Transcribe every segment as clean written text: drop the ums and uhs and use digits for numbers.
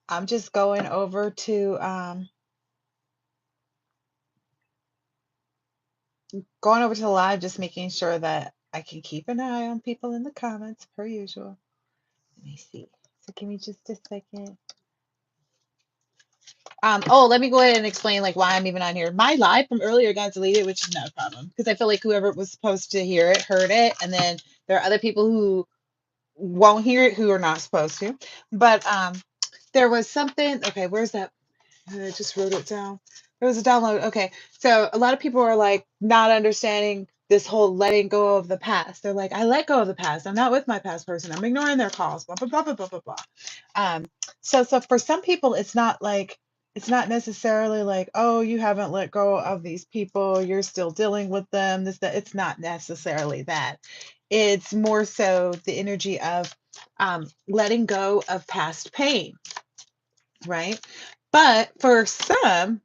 I'm just going over to the live, just making sure that I can keep an eye on people in the comments per usual. Let me see. So give me just a second. Oh, let me go ahead and explain like why I'm even on here. My live from earlier got deleted, which is not a problem because I feel like whoever was supposed to hear it heard it, and then there are other people who won't hear it who are not supposed to. But there was something. Okay, where's that? I just wrote it down. There was a download. Okay, so a lot of people are like not understanding this whole letting go of the past. They're like, I let go of the past. I'm not with my past person. I'm ignoring their calls. Blah blah blah blah blah blah blah. Um, so for some people, it's not necessarily like, oh, you haven't let go of these people. You're still dealing with them. This that. It's not necessarily that. It's more so the energy of letting go of past pain, right? But for some,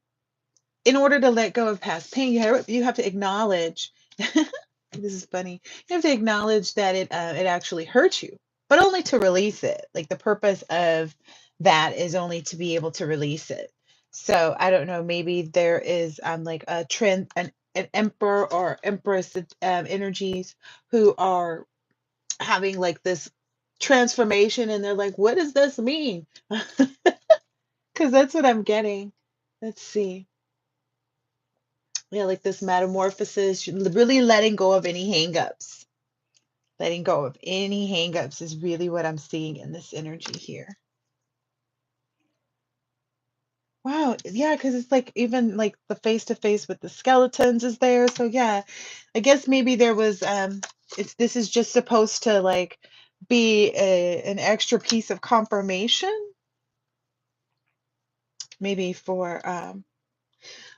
in order to let go of past pain, you have to acknowledge. This is funny. You have to acknowledge that it actually hurt you, but only to release it. Like the purpose of that is only to be able to release it. So I don't know. Maybe there is like a trend, an emperor or empress energies who are having like this transformation, and they're like, "What does this mean?" Because that's what I'm getting. Let's see. Yeah, like this metamorphosis, really letting go of any hangups. Letting go of any hangups is really what I'm seeing in this energy here. Wow, yeah, because it's like even like the face to face with the skeletons is there. So yeah, I guess maybe there was it's this is just supposed to like be an extra piece of confirmation, maybe for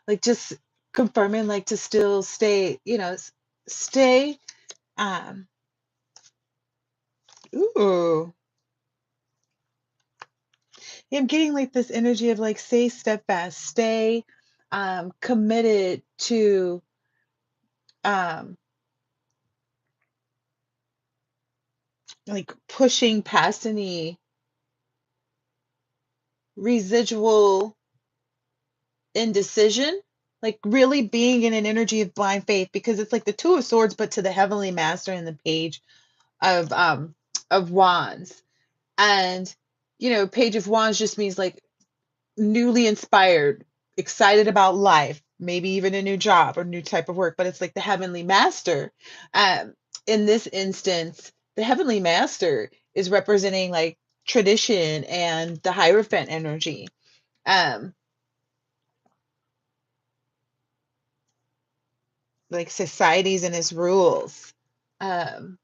like just confirming like to still stay, stay um ooh. Yeah, I'm getting like this energy of like stay steadfast, stay committed to um like pushing past any residual indecision, like really being in an energy of blind faith, because it's like the two of swords but to the heavenly master and the page of wands. And page of wands just means like newly inspired, excited about life, maybe even a new job or new type of work, but it's like the heavenly master. Um, in this instance, the heavenly master is representing like tradition and the Hierophant energy. Um, like societies and its rules. Um,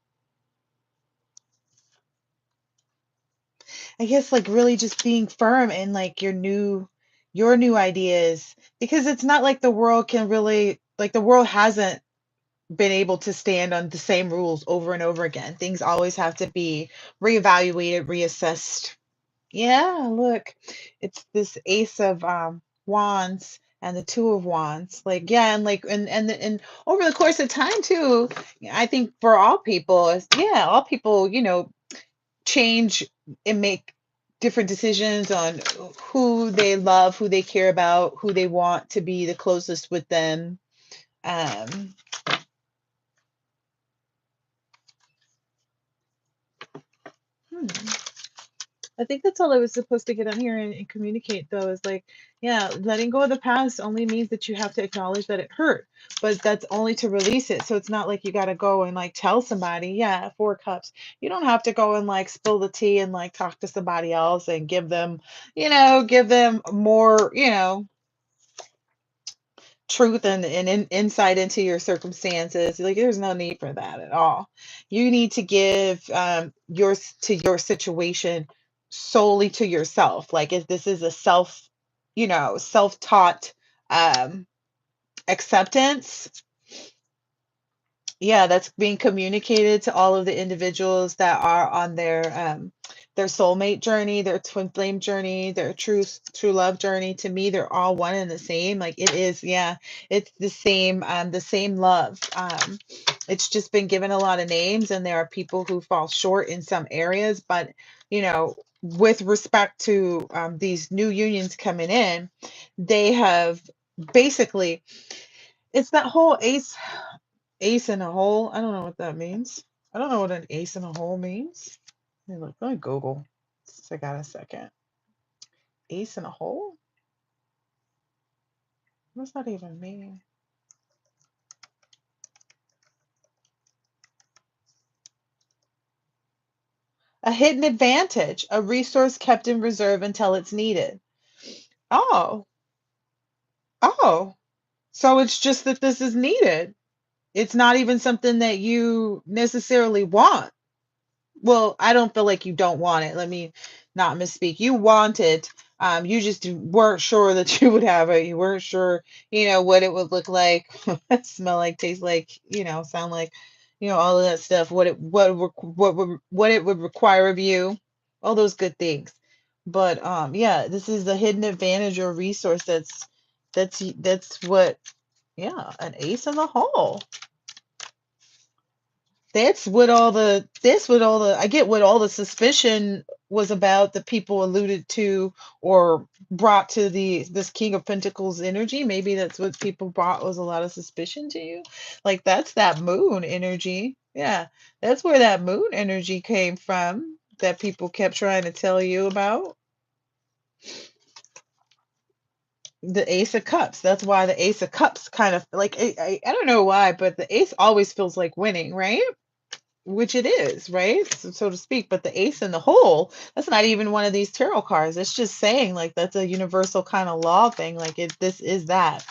I guess like really just being firm in like your new ideas, because it's not like the world can really like the world hasn't been able to stand on the same rules over and over again. Things always have to be reevaluated, reassessed. Yeah, look, it's this ace of wands and the two of wands. Like, yeah, and like and over the course of time too, I think for all people, yeah, all people, change and make different decisions on who they love, who they care about, who they want to be the closest with them. Um, hmm. I think that's all I was supposed to get on here and communicate, though, is like, yeah, letting go of the past only means that you have to acknowledge that it hurt, but that's only to release it. So it's not like you got to go and like tell somebody, yeah, 4 cups. You don't have to go and like spill the tea and like talk to somebody else and give them more, truth and insight into your circumstances. Like there's no need for that at all. You need to give your situation solely to yourself. Like if this is a self-taught um acceptance, yeah, that's being communicated to all of the individuals that are on their soulmate journey, their twin flame journey, their true love journey. To me, they're all one and the same. Like it is, yeah, it's the same love. It's just been given a lot of names, and there are people who fall short in some areas, but you know with respect to these new unions coming in, they have basically, it's that whole ace in a hole. I don't know what that means. I don't know what an ace in a hole means. Let me look. Let me Google. I got a second. Ace in a hole? What does that even mean? A hidden advantage, a resource kept in reserve until it's needed. Oh, oh. So it's just that this is needed. It's not even something that you necessarily want. Well, I don't feel like you don't want it. Let me not misspeak. You want it. You just weren't sure that you would have it. You weren't sure, what it would look like, smell like, taste like, sound like, all of that stuff. What it would require of you, all those good things. But yeah, this is a hidden advantage or resource that's what, yeah, an ace in the hole. That's what all the I get what all the suspicion was about, the people alluded to or brought to this King of Pentacles energy. Maybe that's what people brought, was a lot of suspicion to you. Like that's that moon energy. Yeah. That's where that moon energy came from that people kept trying to tell you about. The Ace of Cups. That's why the Ace of Cups kind of like I don't know why, but the ace always feels like winning, right? Which it is, right? So to speak. But the ace in the hole, that's not even one of these tarot cards. It's just saying like that's a universal kind of law thing. Like this is that.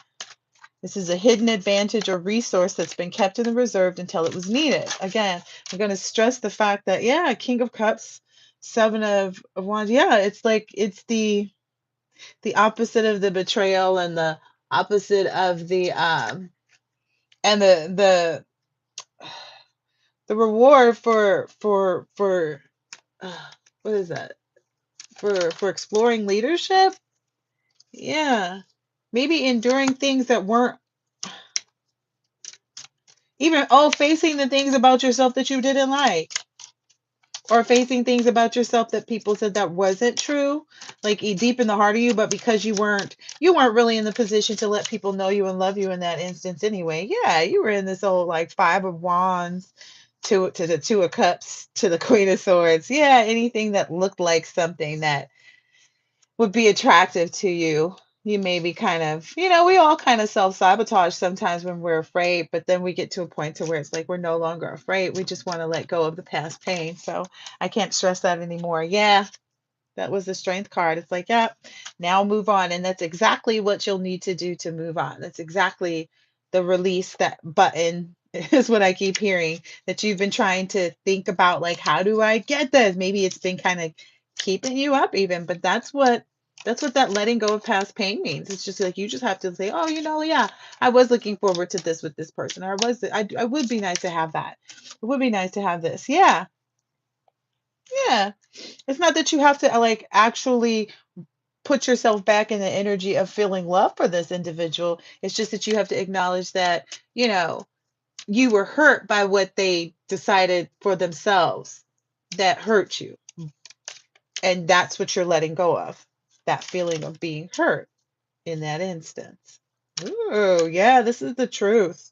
This is a hidden advantage or resource that's been kept in the reserved until it was needed. Again, I'm going to stress the fact that, yeah, King of Cups, Seven of Wands. Yeah, it's like it's the opposite of the betrayal and the opposite of the and the reward for uh, what is that, for exploring leadership. Yeah, maybe enduring things that weren't even, facing the things about yourself that you didn't like, or facing things about yourself that people said that wasn't true, like deep in the heart of you, but because you weren't really in the position to let people know you and love you in that instance anyway. Yeah, you were in this old like Five of Wands to the Two of Cups to the Queen of Swords. Yeah, anything that looked like something that would be attractive to you. You maybe kind of, we all kind of self-sabotage sometimes when we're afraid, but then we get to a point to where it's like we're no longer afraid. We just want to let go of the past pain. So I can't stress that anymore. Yeah, that was the strength card. It's like, yeah, now move on. And that's exactly what you'll need to do to move on. That's exactly the release that button is what I keep hearing, that you've been trying to think about, like, how do I get this? Maybe it's been kind of keeping you up even, but that's what that letting go of past pain means. It's just like you just have to say, oh, yeah, I was looking forward to this with this person, or I would be nice to have that. It would be nice to have this. Yeah, yeah. It's not that you have to like actually put yourself back in the energy of feeling love for this individual. It's just that you have to acknowledge that, you were hurt by what they decided for themselves that hurt you. And that's what you're letting go of. That feeling of being hurt in that instance. Ooh, yeah, this is the truth.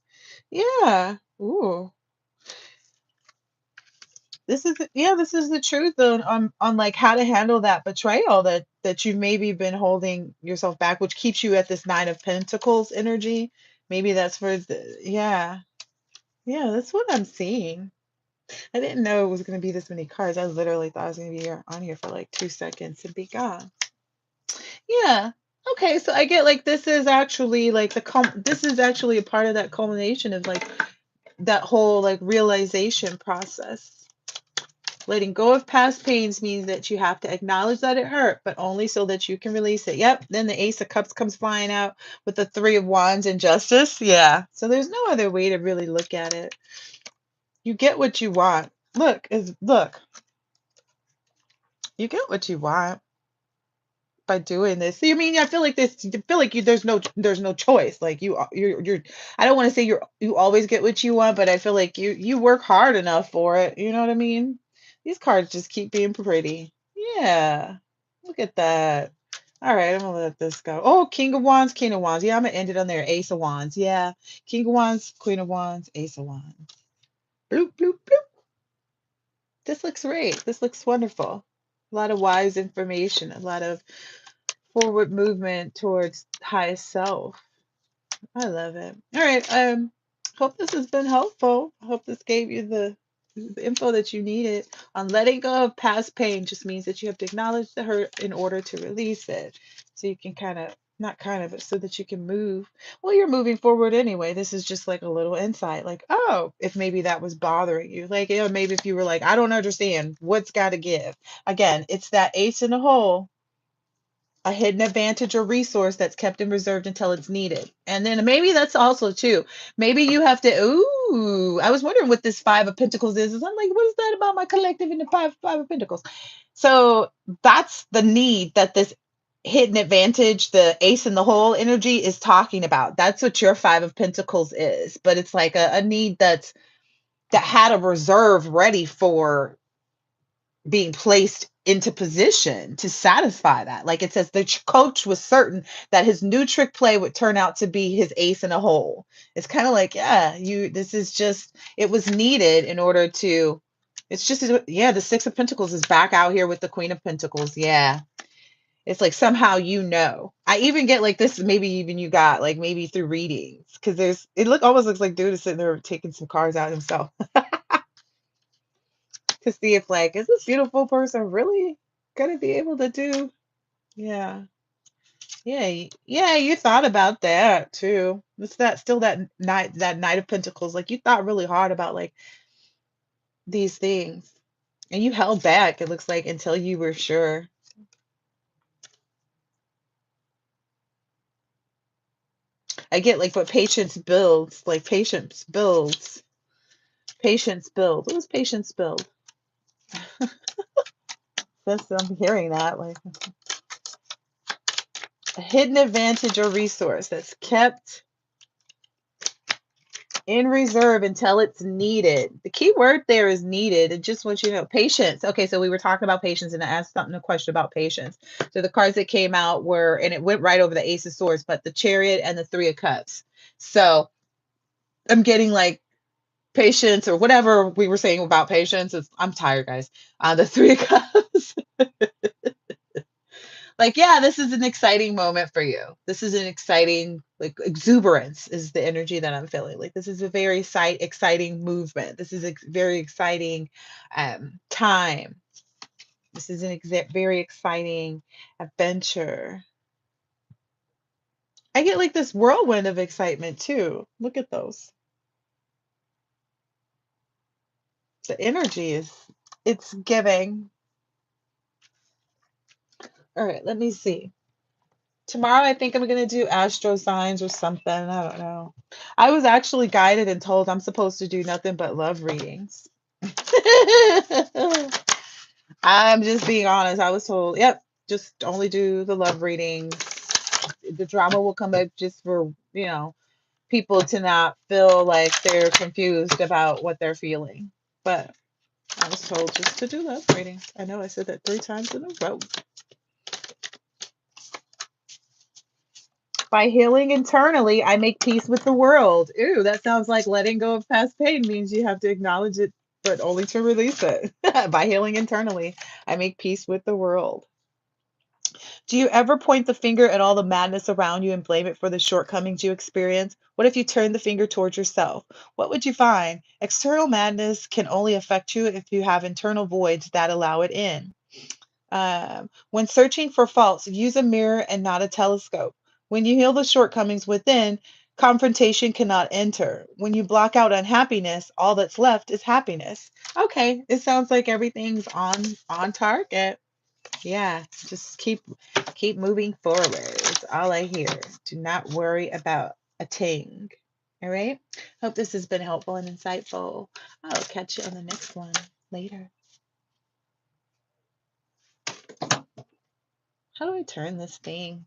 Yeah. Ooh. This is the truth on like how to handle that betrayal that you've maybe been holding yourself back, which keeps you at this Nine of Pentacles energy. Maybe that's for yeah. Yeah, that's what I'm seeing. I didn't know it was going to be this many cards. I literally thought I was going to be on here for like 2 seconds and be gone. Yeah. Okay, so I get like this is actually like this is actually a part of that culmination of like that whole like realization process. Letting go of past pains means that you have to acknowledge that it hurt, but only so that you can release it. Yep. Then the Ace of Cups comes flying out with the Three of Wands and Justice. Yeah. So there's no other way to really look at it. You get what you want. Look, you get what you want by doing this. See, I mean, I feel like this. I feel like there's no choice. Like you're. I don't want to say you always get what you want, but I feel like you work hard enough for it. You know what I mean? These cards just keep being pretty. Yeah. Look at that. All right, I'm gonna let this go. Oh, King of Wands, King of Wands. Yeah, I'm gonna end it on there. Ace of Wands. Yeah. King of Wands, Queen of Wands, Ace of Wands. Bloop, bloop, bloop. This looks great. This looks wonderful. A lot of wise information, a lot of forward movement towards highest self. I love it. All right. Hope this has been helpful. I hope this gave you the info that you needed on letting go of past pain. Just means that you have to acknowledge the hurt in order to release it. So you can kind of, not kind of, but so that you can move. Well, you're moving forward anyway. This is just like a little insight. Like, oh, if maybe that was bothering you. Like, maybe if you were like, I don't understand what's got to give. Again, it's that ace in the hole, a hidden advantage or resource that's kept and reserved until it's needed. And then maybe that's also too, maybe you have to, ooh, I was wondering what this Five of Pentacles is. I'm like, what is that about my collective in the five of Pentacles? So that's the need that this hidden advantage, the ace in the hole energy is talking about. That's what your Five of Pentacles is. But it's like a need that had a reserve ready for being placed into position to satisfy that. Like it says, the coach was certain that his new trick play would turn out to be his ace in a hole. It's kind of like, yeah, this is just, it was needed in order to, it's just, yeah, the Six of Pentacles is back out here with the Queen of Pentacles. Yeah. It's like somehow, I even get like this, maybe even you got like maybe through readings, because almost looks like dude is sitting there taking some cards out himself to see if like, is this beautiful person really gonna be able to do? Yeah. Yeah. Yeah, you thought about that too. It's that Knight of Pentacles. Like you thought really hard about like these things. And you held back, it looks like, until you were sure. I get like what patience builds, like patience builds. Patience builds. What does patience build? I'm hearing that. Like a hidden advantage or resource that's kept in reserve until it's needed. The key word there is needed. It just wants you to know patience. Okay, so we were talking about patience, and I asked a question about patience. So the cards that came out were, and it went right over the Ace of Swords, but the Chariot and the Three of Cups. So I'm getting like patience, or whatever we were saying about patience. I'm tired, guys. The Three of Cups. Like, yeah, this is an exciting moment for you. This is an exciting, like, exuberance is the energy that I'm feeling. Like, this is a very exciting movement. This is a very exciting time. This is an very exciting adventure. I get like this whirlwind of excitement too. Look at those. The energy it's giving. All right, let me see. Tomorrow, I think I'm going to do astro signs or something. I don't know. I was actually guided and told I'm supposed to do nothing but love readings. I'm just being honest. I was told, yep, just only do the love readings. The drama will come up just for, people to not feel like they're confused about what they're feeling. But I was told just to do love readings. I know I said that 3 times in a row. By healing internally, I make peace with the world. Ooh, that sounds like letting go of past pain means you have to acknowledge it, but only to release it. By healing internally, I make peace with the world. Do you ever point the finger at all the madness around you and blame it for the shortcomings you experience? What if you turn the finger towards yourself? What would you find? External madness can only affect you if you have internal voids that allow it in. When searching for faults, use a mirror and not a telescope. When you heal the shortcomings within, confrontation cannot enter. When you block out unhappiness, all that's left is happiness. Okay, it sounds like everything's on target. Yeah, just keep moving forward. It's all I hear. Do not worry about a thing. All right. Hope this has been helpful and insightful. I'll catch you on the next one later. How do I turn this thing?